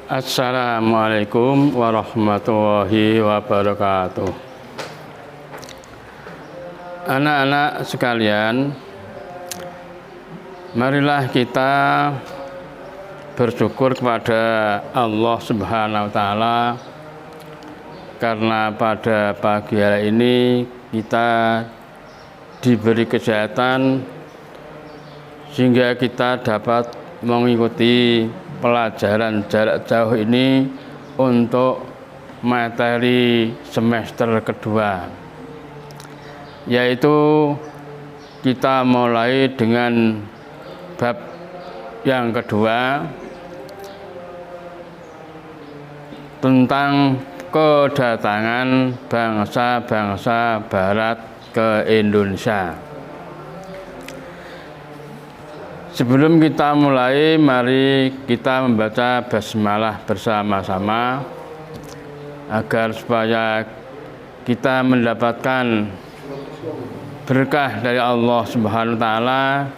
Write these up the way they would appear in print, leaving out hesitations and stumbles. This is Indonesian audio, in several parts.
Assalamualaikum warahmatullahi wabarakatuh. Anak-anak sekalian, marilah kita bersyukur kepada Allah Subhanahu wa Ta'ala karena pada pagi hari ini kita diberi kesehatan sehingga kita dapat mengikuti pelajaran jarak jauh ini untuk materi semester kedua, yaitu kita mulai dengan bab yang kedua tentang kedatangan bangsa-bangsa Barat ke Indonesia. Sebelum kita mulai, mari kita membaca basmalah bersama-sama agar supaya kita mendapatkan berkah dari Allah Subhanahu wa Ta'ala,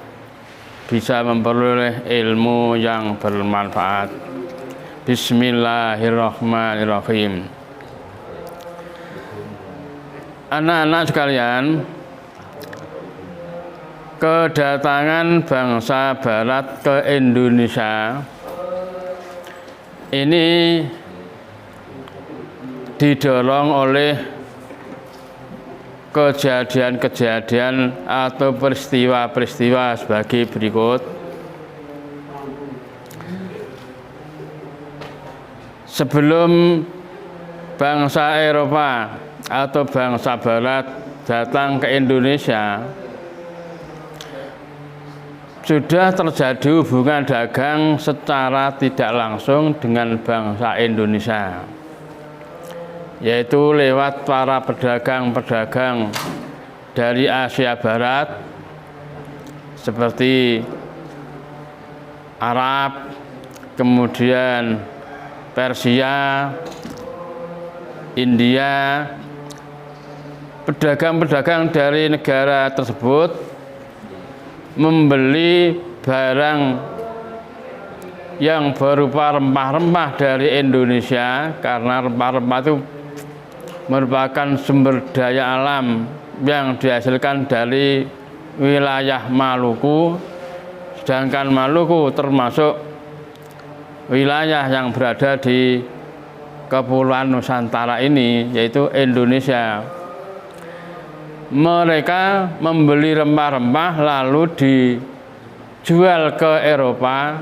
bisa memperoleh ilmu yang bermanfaat. Bismillahirrahmanirrahim. Anak-anak sekalian, kedatangan bangsa Barat ke Indonesia ini didorong oleh kejadian-kejadian atau peristiwa-peristiwa sebagai berikut. Sebelum bangsa Eropa atau bangsa Barat datang ke Indonesia, sudah terjadi hubungan dagang secara tidak langsung dengan bangsa Indonesia, yaitu lewat para pedagang-pedagang dari Asia Barat seperti Arab, kemudian Persia, India. Pedagang-pedagang dari negara tersebut membeli barang yang berupa rempah-rempah dari Indonesia, karena rempah-rempah itu merupakan sumber daya alam yang dihasilkan dari wilayah Maluku, sedangkan Maluku termasuk wilayah yang berada di Kepulauan Nusantara ini, yaitu Indonesia. Mereka membeli rempah-rempah lalu dijual ke Eropa,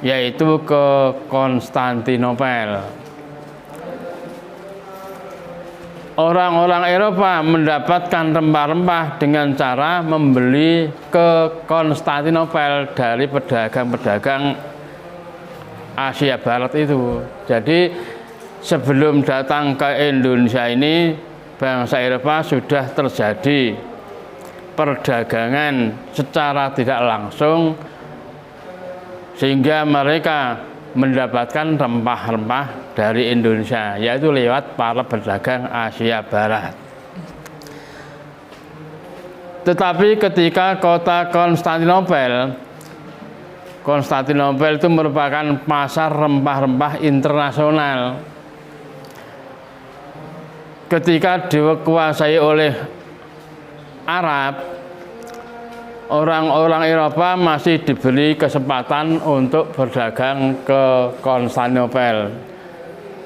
yaitu ke Konstantinopel. Orang-orang Eropa mendapatkan rempah-rempah dengan cara membeli ke Konstantinopel dari pedagang-pedagang Asia Barat itu. Jadi sebelum datang ke Indonesia ini, bangsa Eropa sudah terjadi perdagangan secara tidak langsung, sehingga mereka mendapatkan rempah-rempah dari Indonesia, yaitu lewat para pedagang Asia Barat. Tetapi ketika kota Konstantinopel itu merupakan pasar rempah-rempah internasional. Ketika dikuasai oleh Arab, orang-orang Eropa masih diberi kesempatan untuk berdagang ke Konstantinopel,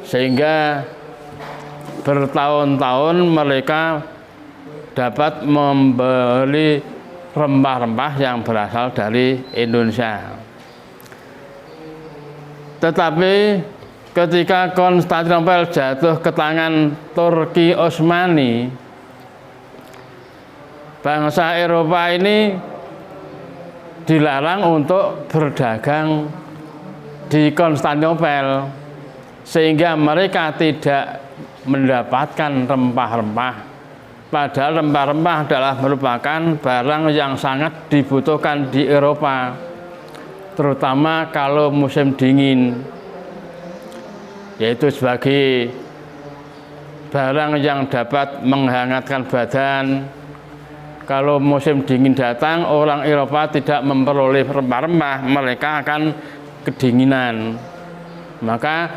sehingga bertahun-tahun mereka dapat membeli rempah-rempah yang berasal dari Indonesia. Tetapi ketika Konstantinopel jatuh ke tangan Turki Utsmani, bangsa Eropa ini dilarang untuk berdagang di Konstantinopel, sehingga mereka tidak mendapatkan rempah-rempah. Padahal rempah-rempah adalah merupakan barang yang sangat dibutuhkan di Eropa, terutama kalau musim dingin, yaitu sebagai barang yang dapat menghangatkan badan. Kalau musim dingin datang, orang Eropa tidak memperoleh rempah-rempah, mereka akan kedinginan. Maka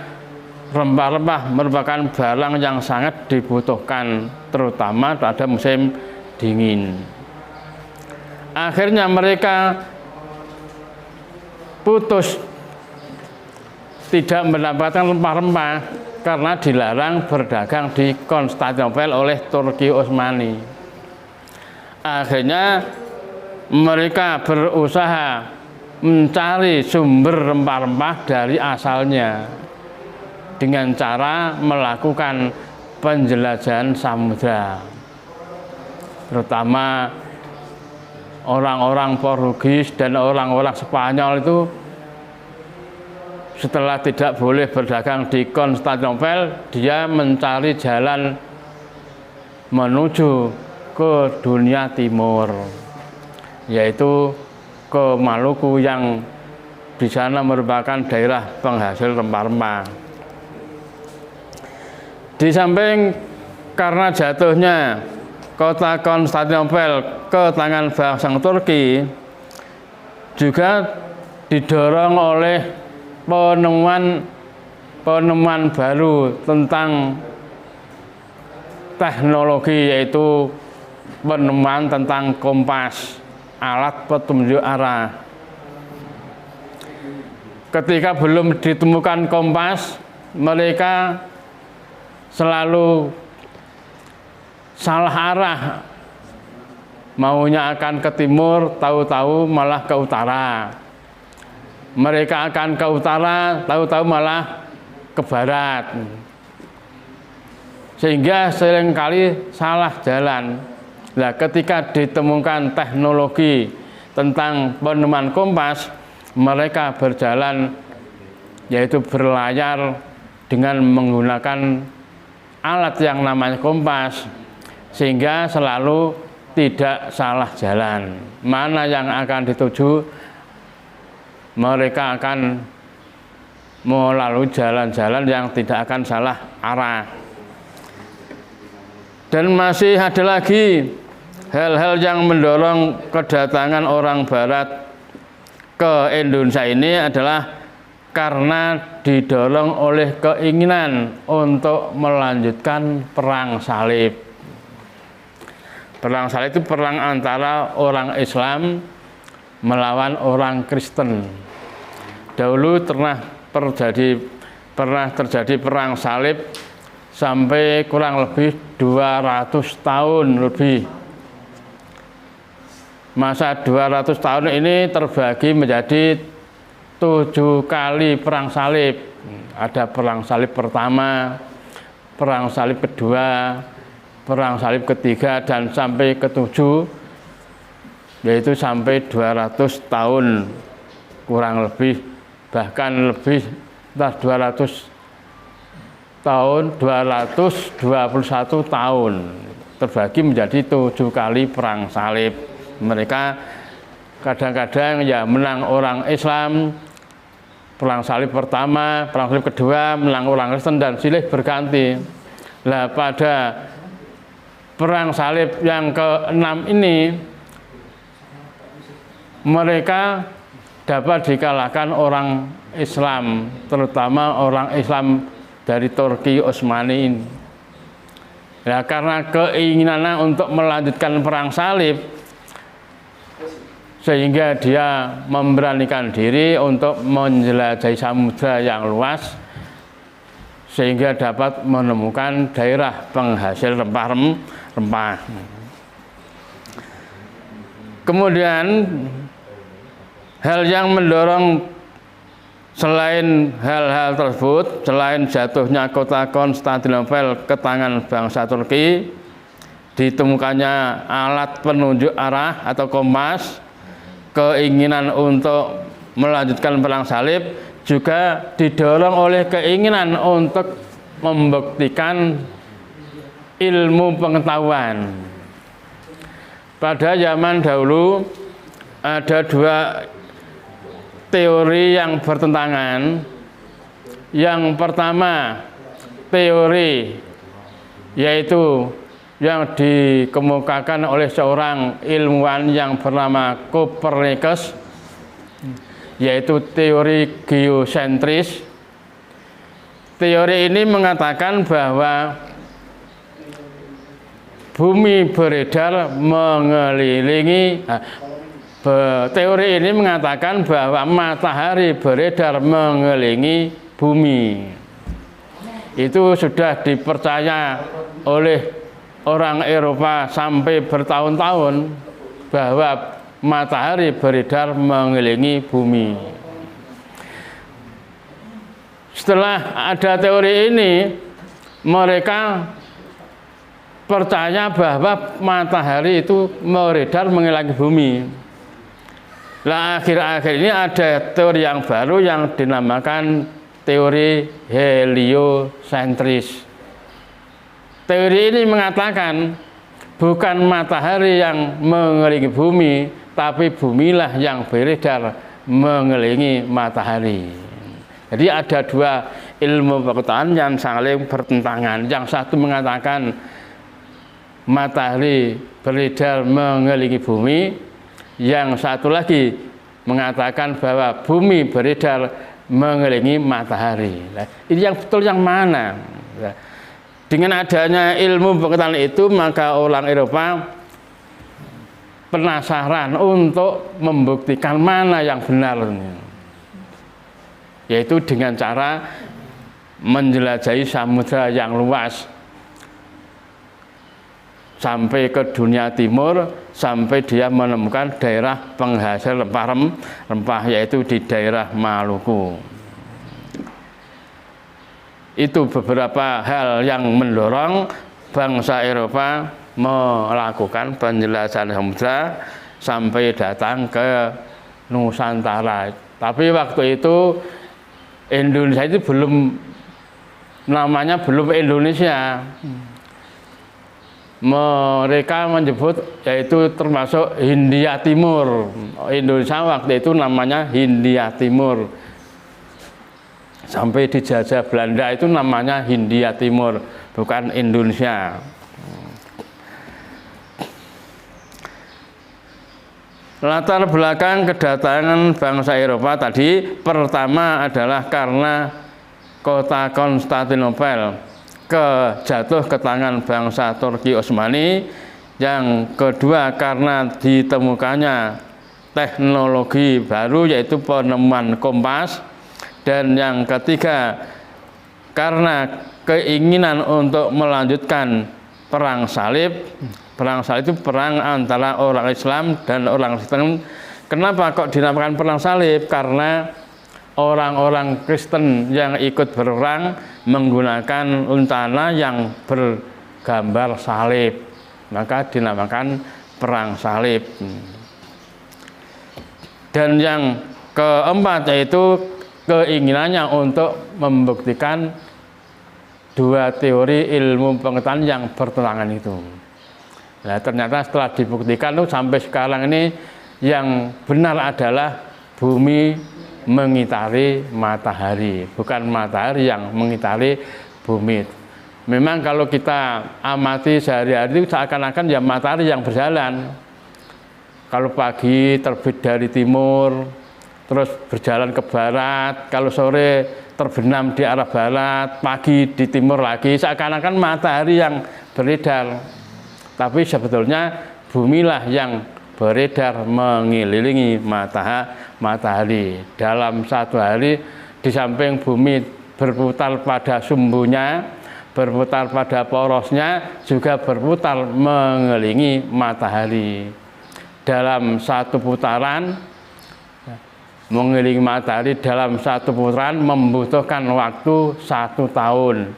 rempah-rempah merupakan barang yang sangat dibutuhkan, terutama pada musim dingin. Akhirnya mereka putus tidak mendapatkan rempah-rempah karena dilarang berdagang di Konstantinopel oleh Turki Utsmani. Akhirnya mereka berusaha mencari sumber rempah-rempah dari asalnya dengan cara melakukan penjelajahan samudra. Terutama orang-orang Portugis dan orang-orang Spanyol itu setelah tidak boleh berdagang di Konstantinopel, dia mencari jalan menuju ke dunia timur, yaitu ke Maluku yang di sana merupakan daerah penghasil rempah-rempah. Di samping karena jatuhnya kota Konstantinopel ke tangan bangsa Turki, juga didorong oleh penemuan baru tentang teknologi, yaitu penemuan tentang kompas, alat petunjuk arah. Ketika belum ditemukan kompas, mereka selalu salah arah, maunya akan ke timur, tahu-tahu malah ke utara. Mereka akan ke utara, tahu-tahu malah ke barat, sehingga seringkali salah jalan. Nah, ketika ditemukan teknologi tentang penemuan kompas, mereka berjalan, yaitu berlayar dengan menggunakan alat yang namanya kompas, sehingga selalu tidak salah jalan. Mana yang akan dituju, mereka akan melalui jalan-jalan yang tidak akan salah arah. Dan masih ada lagi hal-hal yang mendorong kedatangan orang barat ke Indonesia ini adalah karena didorong oleh keinginan untuk melanjutkan perang salib. Perang salib itu perang antara orang Islam melawan orang Kristen. Dahulu pernah terjadi perang salib sampai kurang lebih 200 tahun lebih. Masa 200 tahun ini terbagi menjadi 7 kali perang salib. Ada perang salib pertama, perang salib kedua, perang salib ketiga, dan sampai ke-7, yaitu sampai 200 tahun kurang lebih, bahkan lebih 200 tahun, 221 tahun, terbagi menjadi 7 kali perang salib. Mereka kadang-kadang ya menang orang Islam, perang salib pertama, perang salib kedua menang orang Kristen, dan silih berganti. Nah, pada perang salib yang ke-6 ini mereka dapat dikalahkan orang Islam, terutama orang Islam dari Turki Utsmani ini. Nah, karena keinginannya untuk melanjutkan perang salib, sehingga dia memberanikan diri untuk menjelajahi samudra yang luas, sehingga dapat menemukan daerah penghasil rempah-rempah. Kemudian hal yang mendorong selain hal-hal tersebut, selain jatuhnya kota Konstantinopel ke tangan bangsa Turki, ditemukannya alat penunjuk arah atau kompas, keinginan untuk melanjutkan perang salib, juga didorong oleh keinginan untuk membuktikan ilmu pengetahuan. Pada zaman dahulu ada 2 teori yang bertentangan. Yang pertama, teori yaitu yang dikemukakan oleh seorang ilmuwan yang bernama Copernicus, yaitu teori geosentris, Teori ini mengatakan bahwa bumi beredar mengelilingi. Teori ini mengatakan bahwa matahari beredar mengelilingi bumi. Itu sudah dipercaya oleh orang Eropa sampai bertahun-tahun bahwa matahari beredar mengelilingi bumi. Setelah ada teori ini, mereka percaya bahwa matahari itu beredar mengelilingi bumi. Nah, akhir-akhir ini ada teori yang baru yang dinamakan teori heliosentris. Teori ini mengatakan bukan matahari yang mengelilingi bumi, tapi bumilah yang beredar mengelilingi matahari. Jadi ada dua ilmu pengetahuan yang saling bertentangan. Yang satu mengatakan matahari beredar mengelilingi bumi, yang satu lagi mengatakan bahwa bumi beredar mengelilingi matahari. Nah, ini yang betul yang mana? Nah, dengan adanya ilmu pengetahuan itu, maka orang Eropa penasaran untuk membuktikan mana yang benar, yaitu dengan cara menjelajahi samudra yang luas sampai ke dunia timur, sampai dia menemukan daerah penghasil rempah yaitu di daerah Maluku. Itu beberapa hal yang mendorong bangsa Eropa melakukan penjelajahan samudra sampai datang ke Nusantara. Tapi waktu itu Indonesia itu namanya belum Indonesia. Mereka menyebut yaitu termasuk Hindia Timur. Indonesia waktu itu namanya Hindia Timur. Sampai dijajah Belanda itu namanya Hindia Timur, bukan Indonesia. Latar belakang kedatangan bangsa Eropa tadi, pertama adalah karena kota Konstantinopel jatuh ke tangan bangsa Turki Utsmani. Yang kedua karena ditemukannya teknologi baru yaitu penemuan kompas. Dan yang ketiga karena keinginan untuk melanjutkan perang salib. Perang salib itu perang antara orang Islam dan orang Kristen. Kenapa kok dinamakan perang salib? Karena orang-orang Kristen yang ikut berperang menggunakan untana yang bergambar salib, maka dinamakan perang salib. Dan yang keempat yaitu keinginannya untuk membuktikan dua teori ilmu pengetahuan yang bertentangan itu. Nah, ternyata setelah dibuktikan sampai sekarang ini yang benar adalah bumi mengitari matahari, bukan matahari yang mengitari bumi. Memang kalau kita amati sehari-hari seakan-akan ya matahari yang berjalan. Kalau pagi terbit dari timur, terus berjalan ke barat, kalau sore terbenam di arah barat, pagi di timur lagi, seakan-akan matahari yang beredar. Tapi sebetulnya bumilah yang beredar mengelilingi matahari. Dalam satu hari, di samping bumi berputar pada sumbunya, berputar pada porosnya, juga berputar mengelilingi matahari. Dalam satu putaran, mengelilingi matahari dalam satu putaran membutuhkan waktu 1 tahun,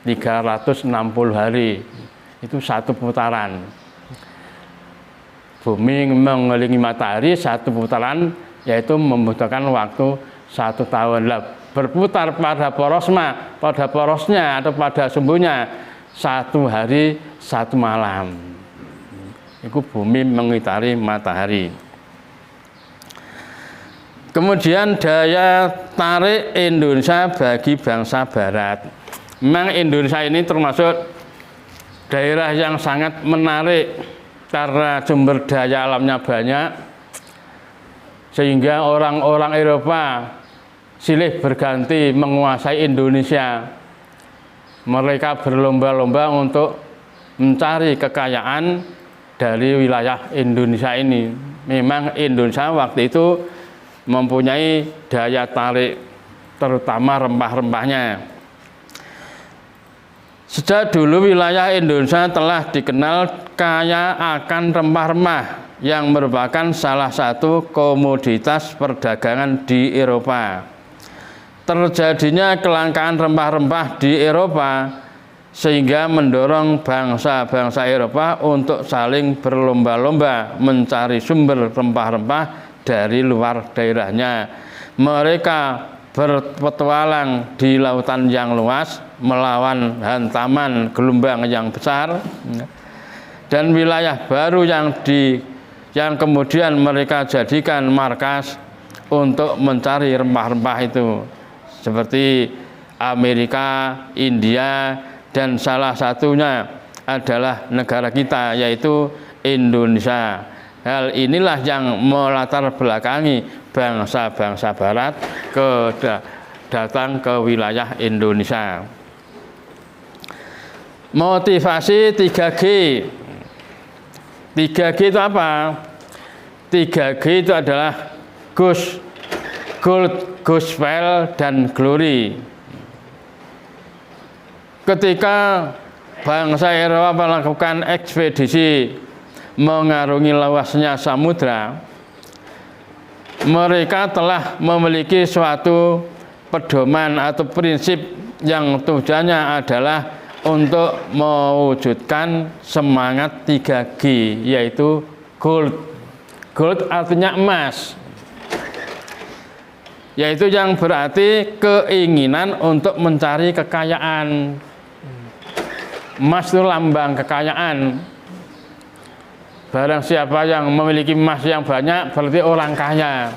360 hari. Itu satu putaran. Bumi mengelilingi matahari satu putaran yaitu membutuhkan waktu 1 tahun. Lah, berputar pada porosnya atau pada sumbunya 1 hari 1 malam. Itu bumi mengitari matahari. Kemudian daya tarik Indonesia bagi bangsa Barat. Memang Indonesia ini termasuk daerah yang sangat menarik karena sumber daya alamnya banyak, sehingga orang-orang Eropa silih berganti menguasai Indonesia. Mereka berlomba-lomba untuk mencari kekayaan dari wilayah Indonesia ini. Memang Indonesia waktu itu mempunyai daya tarik, terutama rempah-rempahnya. Sejak dulu wilayah Indonesia telah dikenal kaya akan rempah-rempah yang merupakan salah satu komoditas perdagangan di Eropa. Terjadinya kelangkaan rempah-rempah di Eropa sehingga mendorong bangsa-bangsa Eropa untuk saling berlomba-lomba mencari sumber rempah-rempah dari luar daerahnya. Mereka berpetualang di lautan yang luas melawan hantaman gelombang yang besar, dan wilayah baru yang kemudian mereka jadikan markas untuk mencari rempah-rempah itu, seperti Amerika, India, dan salah satunya adalah negara kita, yaitu Indonesia. Hal inilah yang melatar belakangi bangsa-bangsa Barat datang ke wilayah Indonesia. Motivasi 3G. 3G itu apa? 3G itu adalah Gold, Gospel, dan Glory. Ketika bangsa Eropa melakukan ekspedisi mengarungi luasnya samudra, mereka telah memiliki suatu pedoman atau prinsip yang tujuannya adalah untuk mewujudkan semangat 3G, yaitu gold. Gold artinya emas, yaitu yang berarti keinginan untuk mencari kekayaan. Emas itu lambang kekayaan. Barang siapa yang memiliki emas yang banyak berarti orang kaya.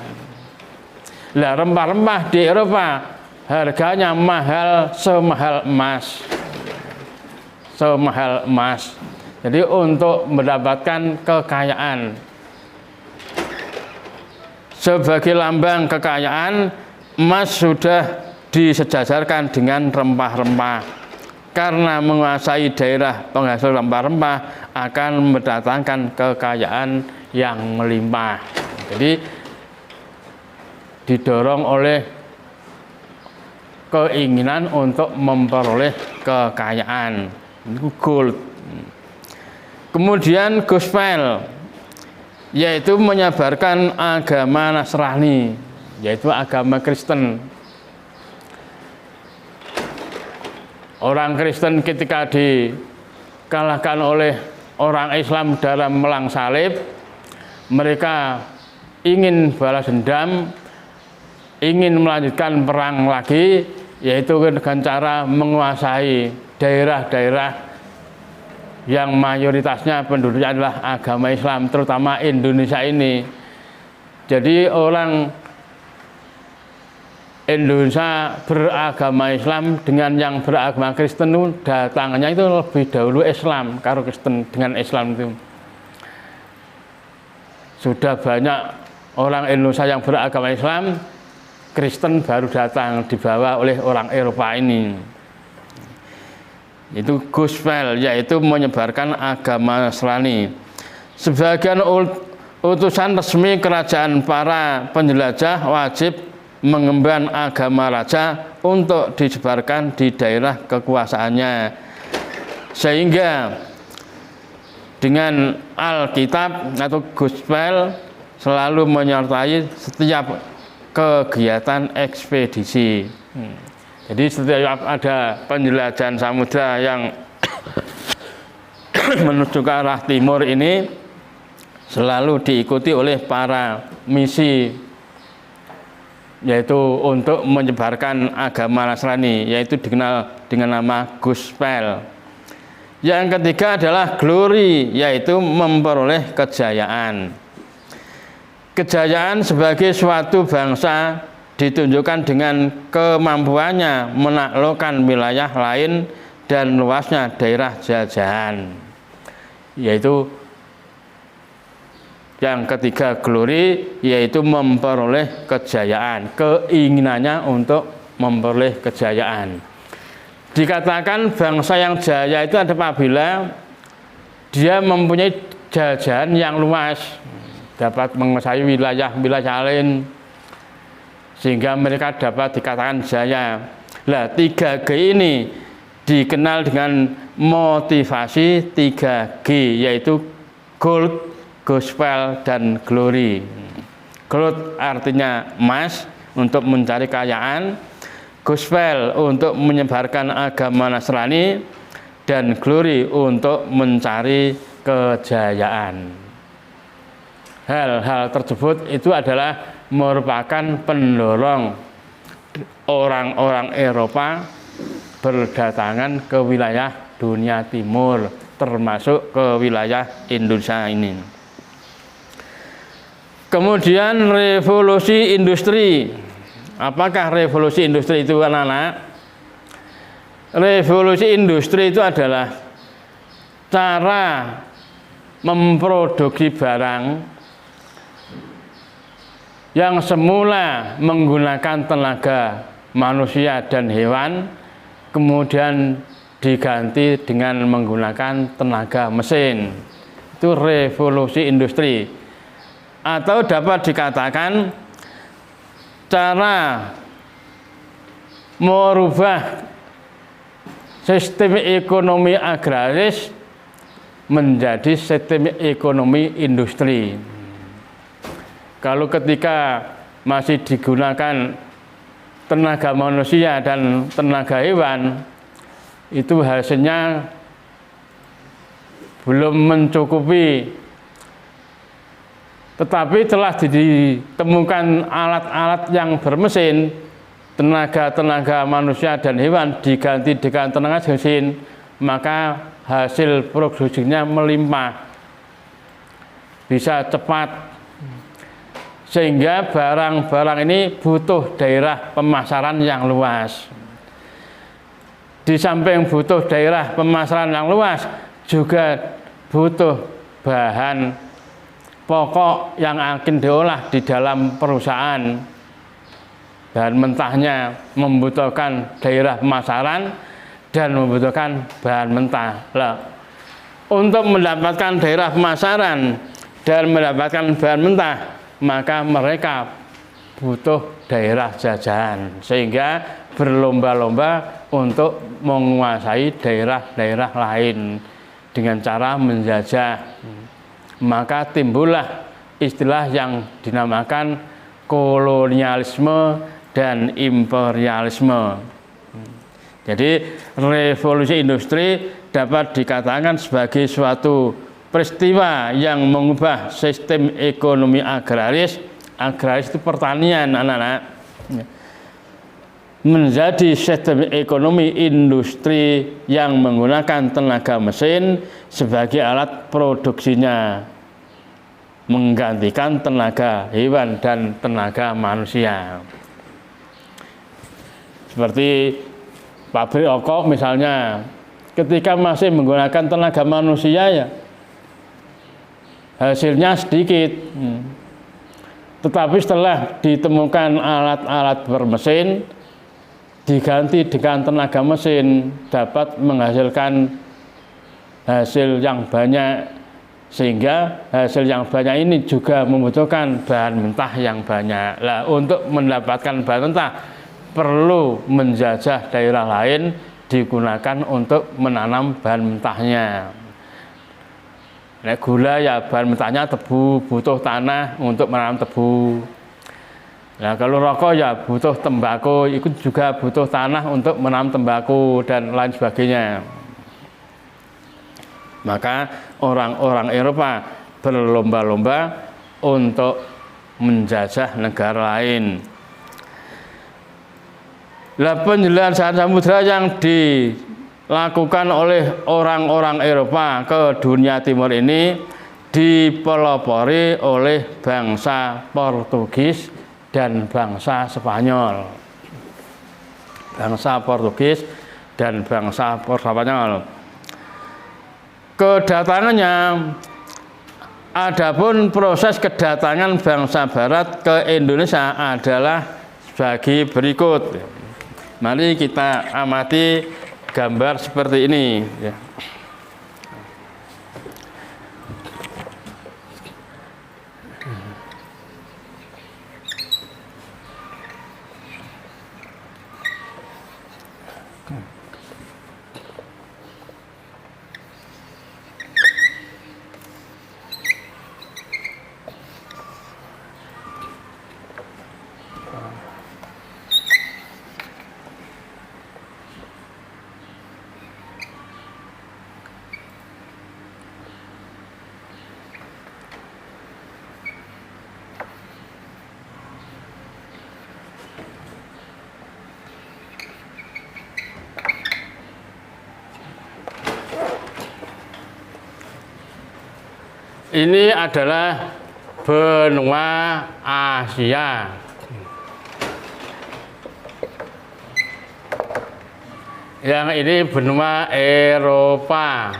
Lah, rempah-rempah di Eropa harganya mahal, semahal emas. Semahal emas. Jadi untuk mendapatkan kekayaan, sebagai lambang kekayaan, emas sudah disejajarkan dengan rempah-rempah. Karena menguasai daerah penghasil rempah-rempah akan mendatangkan kekayaan yang melimpah. Jadi didorong oleh keinginan untuk memperoleh kekayaan. Itu gold. Kemudian gospel, yaitu menyebarkan agama Nasrani, yaitu agama Kristen. Orang Kristen ketika dikalahkan oleh orang Islam dalam melang salib, mereka ingin balas dendam, ingin melanjutkan perang lagi, yaitu dengan cara menguasai daerah-daerah yang mayoritasnya penduduknya adalah agama Islam, terutama Indonesia ini. Jadi orang Indonesia beragama Islam dengan yang beragama Kristen itu datangnya itu lebih dahulu Islam karo Kristen. Dengan Islam itu sudah banyak orang Indonesia yang beragama Islam, Kristen baru datang dibawa oleh orang Eropa ini. Itu gospel, yaitu menyebarkan agama Nasrani. Sebagian utusan resmi kerajaan para penjelajah wajib mengemban agama raja untuk disebarkan di daerah kekuasaannya, sehingga dengan Alkitab atau gospel selalu menyertai setiap kegiatan ekspedisi. Jadi setiap ada penjelajahan samudra yang menuju ke arah timur ini selalu diikuti oleh para misi, yaitu untuk menyebarkan agama Nasrani, yaitu dikenal dengan nama gospel. Yang ketiga adalah glory, yaitu memperoleh kejayaan. Kejayaan sebagai suatu bangsa ditunjukkan dengan kemampuannya menaklukkan wilayah lain dan luasnya daerah jajahan, yaitu Yang ketiga glory, yaitu memperoleh kejayaan, keinginannya untuk memperoleh kejayaan. Dikatakan bangsa yang jaya itu apabila dia mempunyai jajahan yang luas, dapat menguasai wilayah-wilayah lain, sehingga mereka dapat dikatakan jaya. Nah, 3G ini dikenal dengan motivasi 3G, yaitu gold, gospel, dan glory. Gold artinya emas untuk mencari kekayaan, gospel untuk menyebarkan agama Nasrani, dan glory untuk mencari kejayaan. Hal-hal tersebut itu adalah merupakan pendorong orang-orang Eropa berdatangan ke wilayah dunia timur, termasuk ke wilayah Indonesia ini. Kemudian revolusi industri. Apakah revolusi industri itu, anak-anak? Revolusi industri itu adalah cara memproduksi barang yang semula menggunakan tenaga manusia dan hewan, kemudian diganti dengan menggunakan tenaga mesin. Itu revolusi industri. Atau dapat dikatakan cara merubah sistem ekonomi agraris menjadi sistem ekonomi industri. Kalau ketika masih digunakan tenaga manusia dan tenaga hewan, itu hasilnya belum mencukupi. Tetapi telah ditemukan alat-alat yang bermesin, tenaga manusia dan hewan diganti dengan tenaga mesin, maka hasil produksinya melimpah, bisa cepat. Sehingga barang-barang ini butuh daerah pemasaran yang luas. Di samping butuh daerah pemasaran yang luas, juga butuh bahan pokok yang akan diolah di dalam perusahaan. Bahan mentahnya membutuhkan daerah pemasaran dan membutuhkan bahan mentah. Nah, untuk mendapatkan daerah pemasaran dan mendapatkan bahan mentah, maka mereka butuh daerah jajahan, sehingga berlomba-lomba untuk menguasai daerah-daerah lain dengan cara menjajah. Maka timbullah istilah yang dinamakan kolonialisme dan imperialisme. Jadi revolusi industri dapat dikatakan sebagai suatu peristiwa yang mengubah sistem ekonomi agraris. Agraris itu pertanian, anak-anak, menjadi sistem ekonomi industri yang menggunakan tenaga mesin sebagai alat produksinya, menggantikan tenaga hewan dan tenaga manusia. Seperti pabrik rokok misalnya, ketika masih menggunakan tenaga manusia, ya hasilnya sedikit. Tetapi setelah ditemukan alat-alat bermesin, diganti dengan tenaga mesin, dapat menghasilkan hasil yang banyak, sehingga hasil yang banyak ini juga membutuhkan bahan mentah yang banyak. Nah, untuk mendapatkan bahan mentah perlu menjajah daerah lain, digunakan untuk menanam bahan mentahnya. Nah, gula ya bahan mentahnya tebu, butuh tanah untuk menanam tebu. Nah, kalau rokok ya butuh tembakau, itu juga butuh tanah untuk menanam tembakau dan lain sebagainya. Maka orang-orang Eropa berlomba-lomba untuk menjajah negara lain. Nah, penjelajahan samudra yang dilakukan oleh orang-orang Eropa ke dunia timur ini dipelopori oleh bangsa Portugis dan bangsa Spanyol. Bangsa Portugis dan bangsa Spanyol. Kedatangannya Adapun proses kedatangan bangsa Barat ke Indonesia adalah sebagai berikut. Mari kita amati gambar seperti ini. Ya. Ini adalah benua Asia. Yang ini benua Eropa.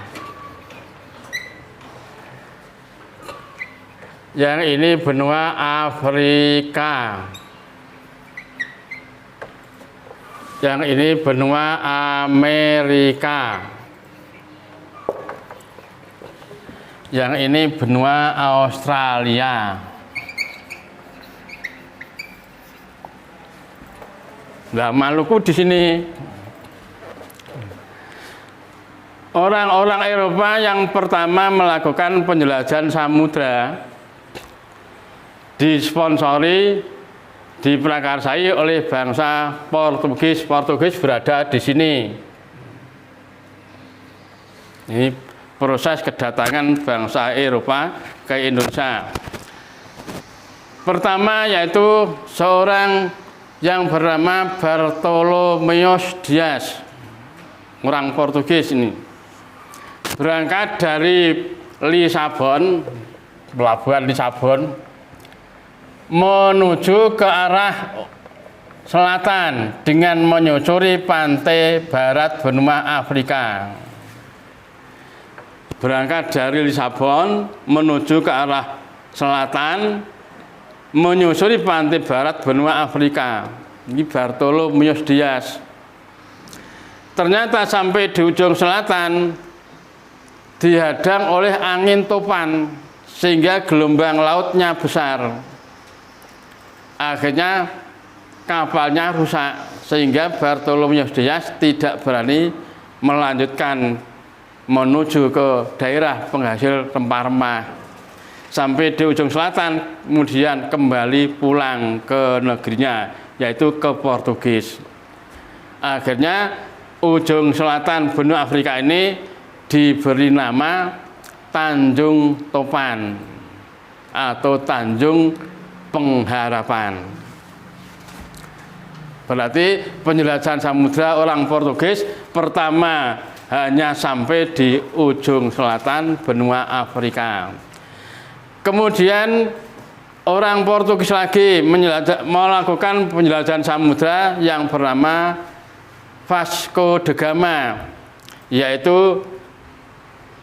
Yang ini benua Afrika. Yang ini benua Amerika. Yang ini benua Australia. Nah, Maluku di sini. Orang-orang Eropa yang pertama melakukan penjelajahan samudra disponsori, diprakarsai oleh bangsa Portugis. Portugis berada di sini. Ini proses kedatangan bangsa Eropa ke Indonesia. Pertama yaitu seorang yang bernama Bartolomeus Dias, orang Portugis ini. Berangkat dari Lisabon, pelabuhan Lisabon, menuju ke arah selatan dengan menyusuri pantai barat benua Afrika. Berangkat dari Lisabon menuju ke arah selatan, menyusuri pantai barat benua Afrika. Ini Bartolomeus Dias. Ternyata sampai di ujung selatan dihadang oleh angin topan sehingga gelombang lautnya besar. Akhirnya kapalnya rusak sehingga Bartolomeus Dias tidak berani melanjutkan menuju ke daerah penghasil rempah-rempah. Sampai di ujung selatan kemudian kembali pulang ke negerinya, yaitu ke Portugis. Akhirnya ujung selatan benua Afrika ini diberi nama Tanjung Topan atau Tanjung Pengharapan. Berarti penjelajahan samudra orang Portugis pertama hanya sampai di ujung selatan benua Afrika. Kemudian orang Portugis lagi melakukan penjelajahan samudra yang bernama Vasco da Gama, yaitu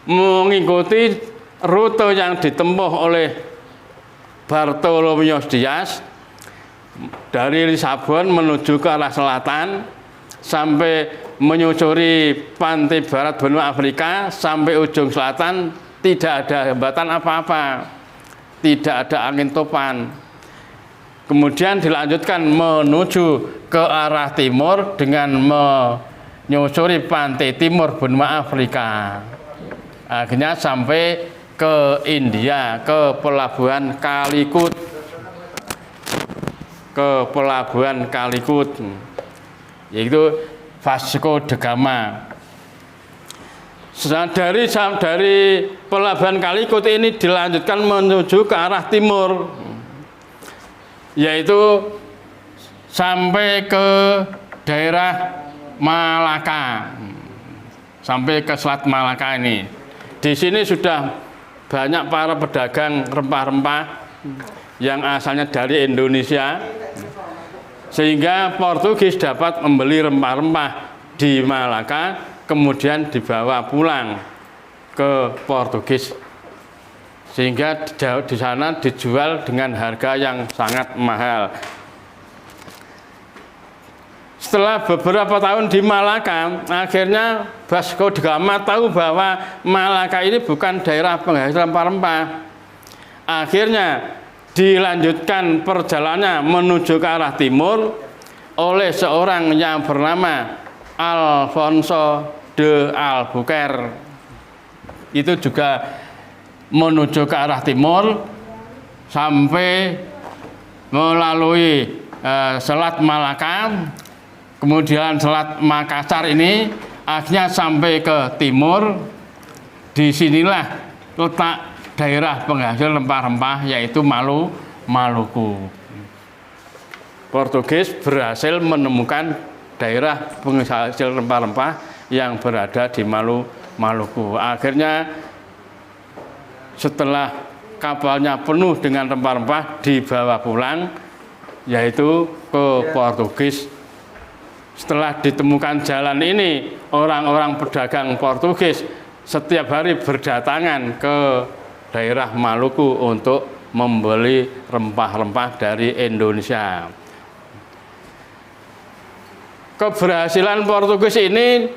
mengikuti rute yang ditempuh oleh Bartolomeus Dias dari Lisabon menuju ke arah selatan sampai menyusuri pantai barat benua Afrika sampai ujung selatan, tidak ada hambatan apa-apa, tidak ada angin topan. Kemudian dilanjutkan menuju ke arah timur dengan menyusuri pantai timur benua Afrika. Akhirnya sampai ke India, ke pelabuhan Calicut. Ke pelabuhan Calicut, yaitu Vasco da Gama. Dari pelabuhan Calicut ini dilanjutkan menuju ke arah timur, yaitu sampai ke daerah Malaka, sampai ke Selat Malaka ini. Di sini sudah banyak para pedagang rempah-rempah yang asalnya dari Indonesia, sehingga Portugis dapat membeli rempah-rempah di Malaka, kemudian dibawa pulang ke Portugis. sehingga di sana dijual dengan harga yang sangat mahal. Setelah beberapa tahun di Malaka, akhirnya Vasco da Gama tahu bahwa Malaka ini bukan daerah penghasil rempah-rempah. Akhirnya dilanjutkan perjalanannya menuju ke arah timur oleh seorang yang bernama Alfonso de Albuquerque. Itu juga menuju ke arah timur sampai melalui Selat Malaka, kemudian Selat Makassar ini akhirnya sampai ke timur. Disinilah letak daerah penghasil rempah-rempah, yaitu Maluku. Portugis berhasil menemukan daerah penghasil rempah-rempah yang berada di Maluku. Akhirnya setelah kapalnya penuh dengan rempah-rempah dibawa pulang, yaitu ke Portugis. Setelah ditemukan jalan ini, orang-orang pedagang Portugis setiap hari berdatangan ke daerah Maluku untuk membeli rempah-rempah dari Indonesia. Keberhasilan Portugis ini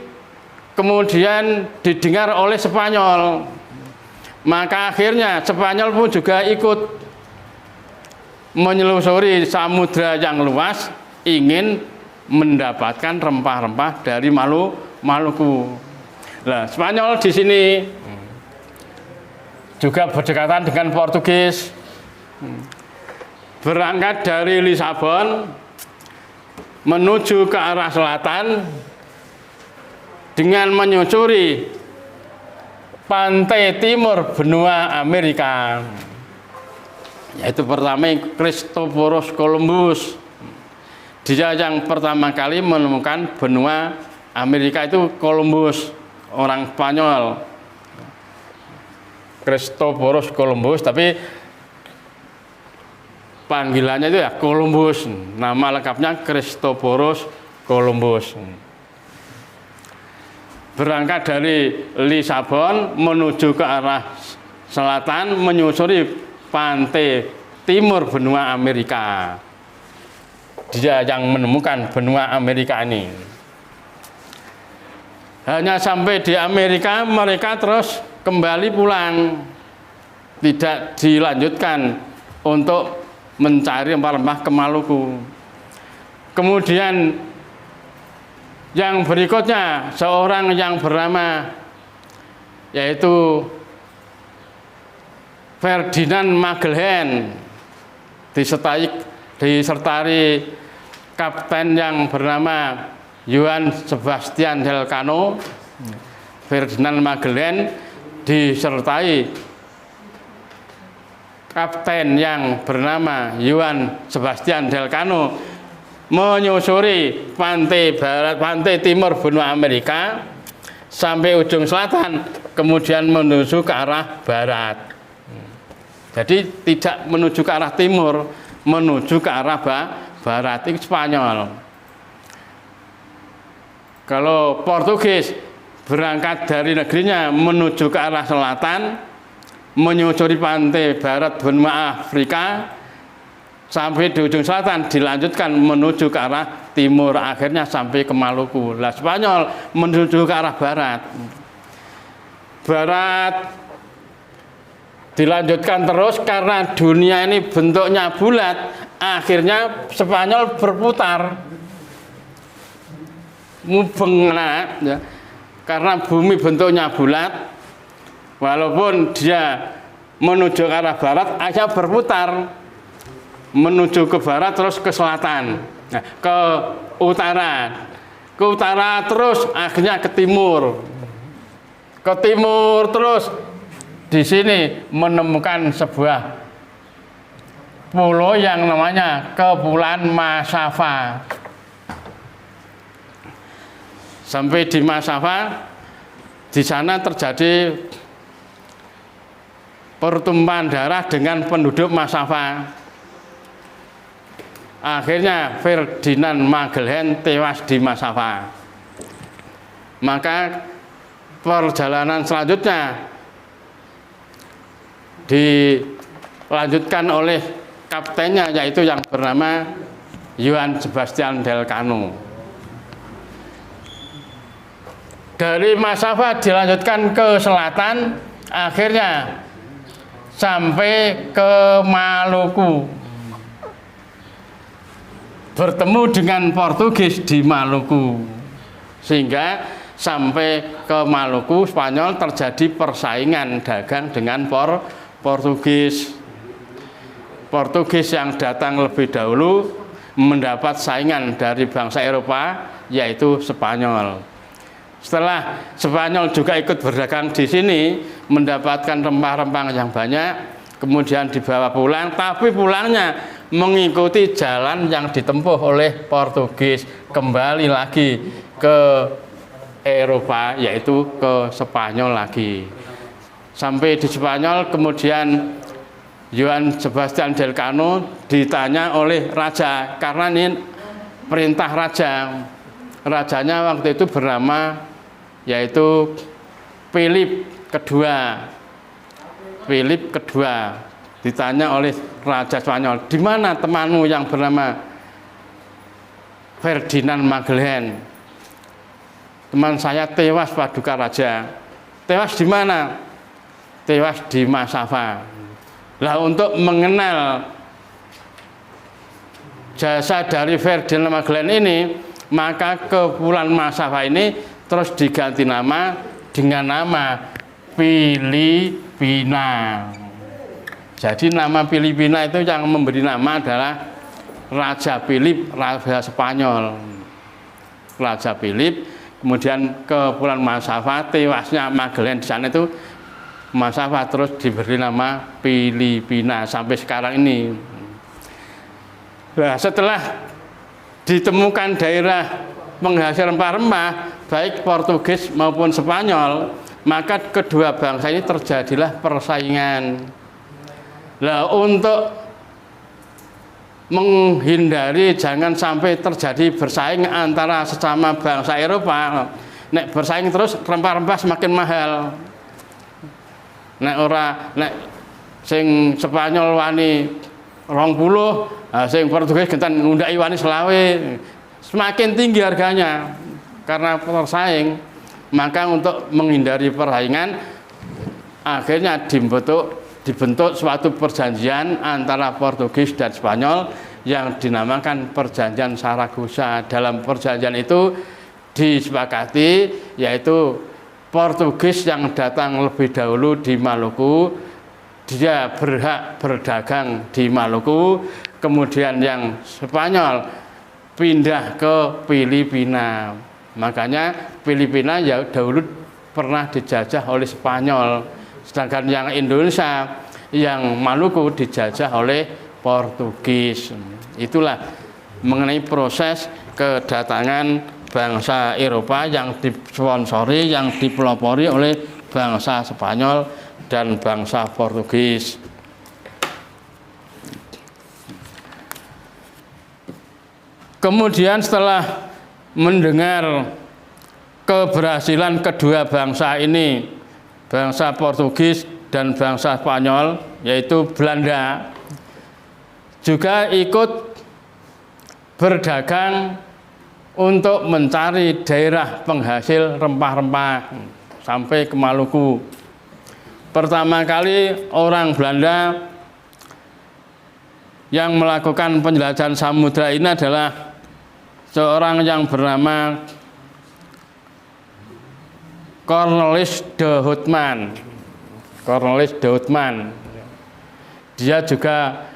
kemudian didengar oleh Spanyol. Maka akhirnya Spanyol pun juga ikut menyelusuri samudra yang luas, ingin mendapatkan rempah-rempah dari Maluku. Nah, Spanyol di sini juga berdekatan dengan Portugis. Berangkat dari Lisabon menuju ke arah selatan dengan menyusuri pantai timur benua Amerika, yaitu pertama Christophorus Columbus. Dia yang pertama kali menemukan benua Amerika itu Columbus, orang Spanyol. Christophorus Columbus, tapi panggilannya itu ya Columbus. Nama lengkapnya Christophorus Columbus. Berangkat dari Lisabon menuju ke arah selatan, menyusuri pantai timur benua Amerika. Dia yang menemukan benua Amerika ini. Hanya sampai di Amerika, mereka terus kembali pulang, tidak dilanjutkan untuk mencari rempah-rempah ke Maluku. Kemudian yang berikutnya, seorang yang bernama yaitu Ferdinand Magellan disertai kapten yang bernama Johann Sebastian Elcano. Ferdinand Magellan disertai kapten yang bernama Johann Sebastian Elcano menyusuri pantai barat, pantai timur benua Amerika sampai ujung selatan, kemudian menuju ke arah barat. Jadi tidak menuju ke arah timur, menuju ke arah barat. Itu Spanyol. Kalau Portugis berangkat dari negerinya menuju ke arah selatan, menyusuri pantai barat benua Afrika sampai di ujung selatan, dilanjutkan menuju ke arah timur, akhirnya sampai ke Maluku. Lah Spanyol menuju ke arah barat. Dilanjutkan terus karena dunia ini bentuknya bulat, akhirnya Spanyol berputar mubeng, ya. Karena bumi bentuknya bulat, walaupun dia menuju ke arah barat, akhirnya berputar menuju ke barat terus ke selatan, nah, ke utara terus akhirnya ke timur terus. Di sini menemukan sebuah pulau yang namanya Kepulauan Massawa. Sampai di Massawa, di sana terjadi pertumpahan darah dengan penduduk Massawa. Akhirnya Ferdinand Magellan tewas di Massawa. Maka perjalanan selanjutnya dilanjutkan oleh kaptennya, yaitu yang bernama Johann Sebastian Elcano. Dari Massawa dilanjutkan ke selatan, akhirnya sampai ke Maluku, bertemu dengan Portugis di Maluku, sehingga sampai ke Maluku Spanyol terjadi persaingan dagang dengan Portugis. Portugis yang datang lebih dahulu mendapat saingan dari bangsa Eropa, yaitu Spanyol. Setelah Spanyol juga ikut berdagang di sini, mendapatkan rempah-rempah yang banyak, kemudian dibawa pulang, tapi pulangnya mengikuti jalan yang ditempuh oleh Portugis, kembali lagi ke Eropa, yaitu ke Spanyol lagi. Sampai di Spanyol, kemudian Johann Sebastian Elcano ditanya oleh raja, karena ini perintah raja. Rajanya waktu itu bernama yaitu Philip kedua. Philip kedua ditanya oleh raja Spanyol, di mana temanmu yang bernama Ferdinand Magellan? Teman saya tewas paduka raja. Tewas di mana? Tewas di Massawa. Lah, untuk mengenal jasa dari Ferdinand Magellan ini, maka Kepulauan Massawa ini terus diganti nama dengan nama Filipina. Jadi nama Filipina itu yang memberi nama adalah Raja Philip, Raja Spanyol. Raja Philip, kemudian Kepulauan Massawa, tewasnya Magellan di sana itu Massawa, terus diberi nama Filipina sampai sekarang ini. Nah, setelah ditemukan daerah penghasil rempah-rempah baik Portugis maupun Spanyol, maka kedua bangsa ini terjadilah persaingan. Nah, untuk menghindari jangan sampai terjadi bersaing antara sesama bangsa Eropa, nek bersaing terus rempah-rempah semakin mahal. Nek sing Spanyol wani 20, sing Portugis gentan ngundaki wani 20, semakin tinggi harganya karena bersaing. Maka untuk menghindari persaingan, akhirnya dibentuk suatu perjanjian antara Portugis dan Spanyol yang dinamakan Perjanjian Saragossa. Dalam perjanjian itu disepakati, yaitu Portugis yang datang lebih dahulu di Maluku, dia berhak berdagang di Maluku, kemudian yang Spanyol pindah ke Filipina. Makanya Filipina ya dahulu pernah dijajah oleh Spanyol, sedangkan yang Indonesia, yang Maluku dijajah oleh Portugis. Itulah mengenai proses kedatangan bangsa Eropa yang disponsori, yang dipelopori oleh bangsa Spanyol dan bangsa Portugis. Kemudian setelah mendengar keberhasilan kedua bangsa ini, bangsa Portugis dan bangsa Spanyol, yaitu Belanda, juga ikut berdagang untuk mencari daerah penghasil rempah-rempah sampai ke Maluku. Pertama kali orang Belanda yang melakukan penjelajahan samudra ini adalah seorang yang bernama Cornelis de Houtman. Cornelis de Houtman. Dia juga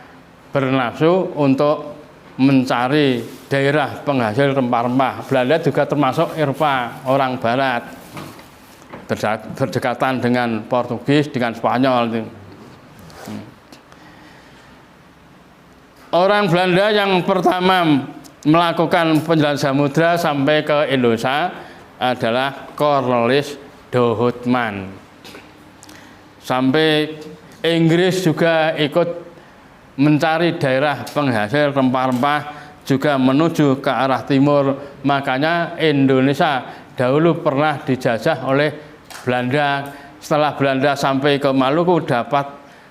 bernafsu untuk mencari daerah penghasil rempah-rempah. Belanda juga termasuk Eropa, orang Barat, berdekatan dengan Portugis, dengan Spanyol. Orang Belanda yang pertama melakukan penjelajahan samudra sampai ke Indonesia adalah Cornelis de Houtman. Sampai Inggris juga ikut mencari daerah penghasil rempah-rempah, juga menuju ke arah timur. Makanya Indonesia dahulu pernah dijajah oleh Belanda. Setelah Belanda sampai ke Maluku, dapat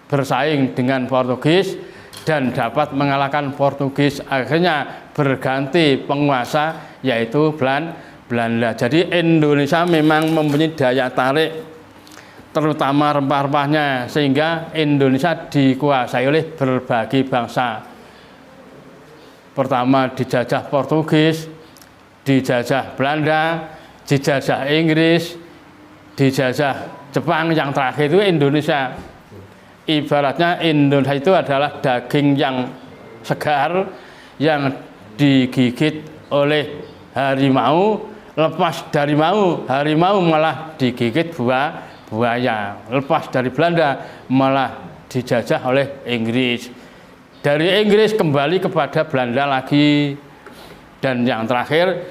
bersaing dengan Portugis dan dapat mengalahkan Portugis. Akhirnya berganti penguasa yaitu Belanda. Jadi Indonesia memang mempunyai daya tarik terutama rempah-rempahnya, sehingga Indonesia dikuasai oleh berbagai bangsa. Pertama dijajah Portugis, dijajah Belanda, dijajah Inggris, dijajah Jepang, yang terakhir itu Indonesia. Ibaratnya Indonesia itu adalah daging yang segar yang digigit oleh harimau, lepas dari harimau malah digigit buaya. Lepas dari Belanda malah dijajah oleh Inggris. Dari Inggris kembali kepada Belanda lagi. Dan yang terakhir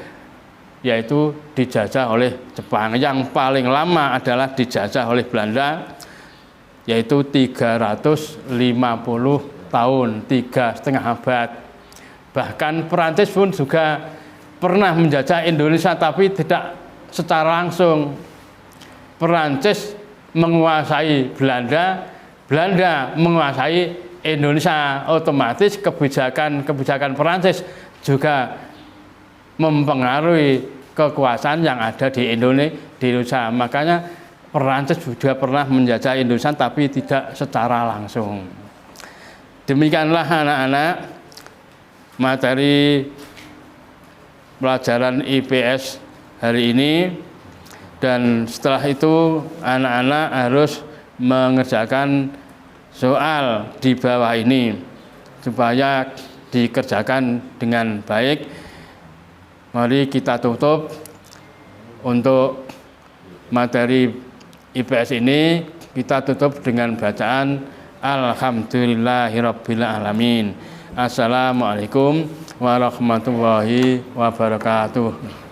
yaitu dijajah oleh Jepang. Yang paling lama adalah dijajah oleh Belanda, yaitu 350 tahun, 3,5 abad. Bahkan Perancis pun juga pernah menjajah Indonesia, tapi tidak secara langsung. Perancis menguasai Belanda, Belanda menguasai Indonesia. Otomatis kebijakan Perancis juga mempengaruhi kekuasaan yang ada di Indonesia. Makanya Perancis juga pernah menjajah Indonesia, tapi tidak secara langsung. Demikianlah anak-anak materi pelajaran IPS hari ini. Dan setelah itu anak-anak harus mengerjakan soal di bawah ini supaya dikerjakan dengan baik. Mari kita tutup untuk materi IPS ini, kita tutup dengan bacaan Alhamdulillahirabbil alamin. Assalamualaikum warahmatullahi wabarakatuh.